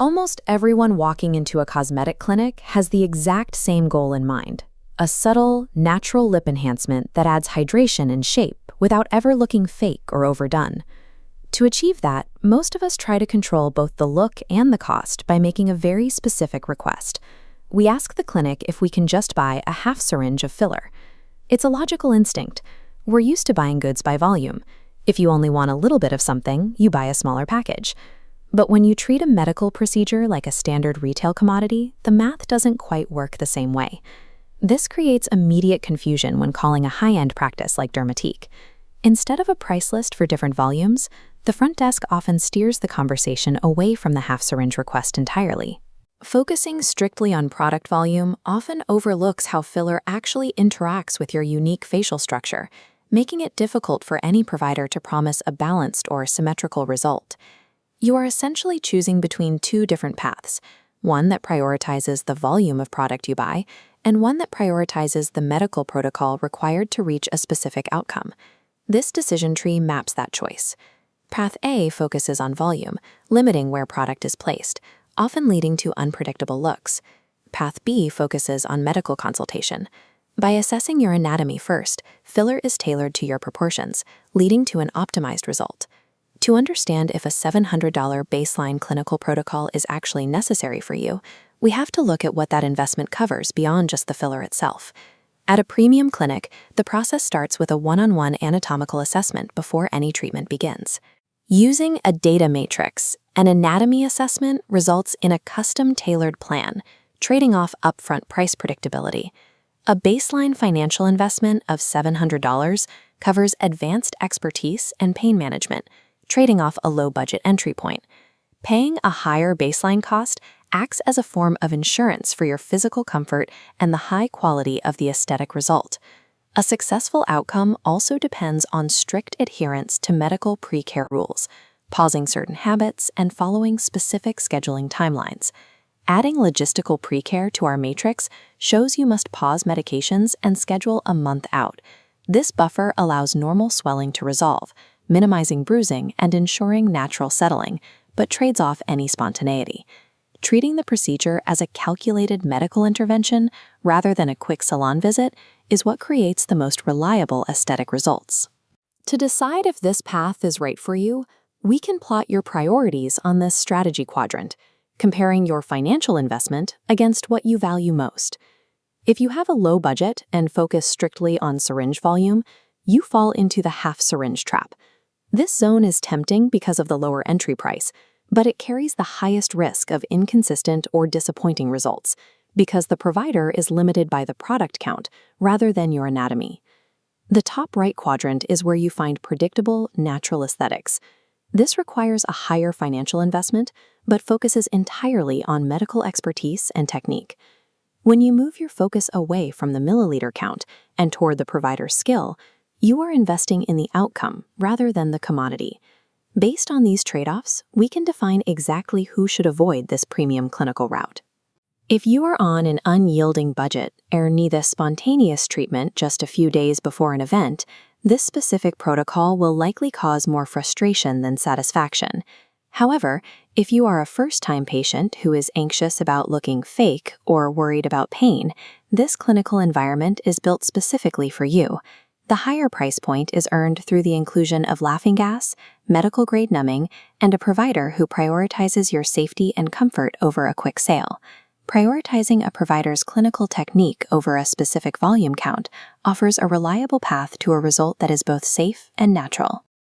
Almost everyone walking into a cosmetic clinic has the exact same goal in mind: a subtle, natural lip enhancement that adds hydration and shape without ever looking fake or overdone. To achieve that, most of us try to control both the look and the cost by making a very specific request. We ask the clinic if we can just buy a half syringe of filler. It's a logical instinct. We're used to buying goods by volume. If you only want a little bit of something, you buy a smaller package. But when you treat a medical procedure like a standard retail commodity, the math doesn't quite work the same way. This creates immediate confusion when calling a high-end practice like Dermatique. Instead of a price list for different volumes, the front desk often steers the conversation away from the half syringe request entirely. Focusing strictly on product volume often overlooks how filler actually interacts with your unique facial structure, making it difficult for any provider to promise a balanced or symmetrical result. You are essentially choosing between two different paths, one that prioritizes the volume of product you buy, and one that prioritizes the medical protocol required to reach a specific outcome. This decision tree maps that choice. Path A focuses on volume, limiting where product is placed, often leading to unpredictable looks. Path B focuses on medical consultation. By assessing your anatomy first, filler is tailored to your proportions, leading to an optimized result. To understand if a $700 baseline clinical protocol is actually necessary for you, we have to look at what that investment covers beyond just the filler itself. At a premium clinic, the process starts with a one-on-one anatomical assessment before any treatment begins. Using a data matrix, an anatomy assessment results in a custom-tailored plan, trading off upfront price predictability. A baseline financial investment of $700 covers advanced expertise and pain management, trading off a low-budget entry point. Paying a higher baseline cost acts as a form of insurance for your physical comfort and the high quality of the aesthetic result. A successful outcome also depends on strict adherence to medical pre-care rules, pausing certain habits, and following specific scheduling timelines. Adding logistical pre-care to our matrix shows you must pause medications and schedule a month out. This buffer allows normal swelling to resolve, minimizing bruising and ensuring natural settling, but trades off any spontaneity. Treating the procedure as a calculated medical intervention rather than a quick salon visit is what creates the most reliable aesthetic results. To decide if this path is right for you, we can plot your priorities on this strategy quadrant, comparing your financial investment against what you value most. If you have a low budget and focus strictly on syringe volume, you fall into the half syringe trap. This zone is tempting because of the lower entry price, but it carries the highest risk of inconsistent or disappointing results because the provider is limited by the product count rather than your anatomy. The top right quadrant is where you find predictable, natural aesthetics. This requires a higher financial investment, but focuses entirely on medical expertise and technique. When you move your focus away from the milliliter count and toward the provider's skill, you are investing in the outcome rather than the commodity. Based on these trade-offs, we can define exactly who should avoid this premium clinical route. If you are on an unyielding budget or need a spontaneous treatment just a few days before an event, this specific protocol will likely cause more frustration than satisfaction. However, if you are a first-time patient who is anxious about looking fake or worried about pain, this clinical environment is built specifically for you. The higher price point is earned through the inclusion of laughing gas, medical-grade numbing, and a provider who prioritizes your safety and comfort over a quick sale. Prioritizing a provider's clinical technique over a specific volume count offers a reliable path to a result that is both safe and natural.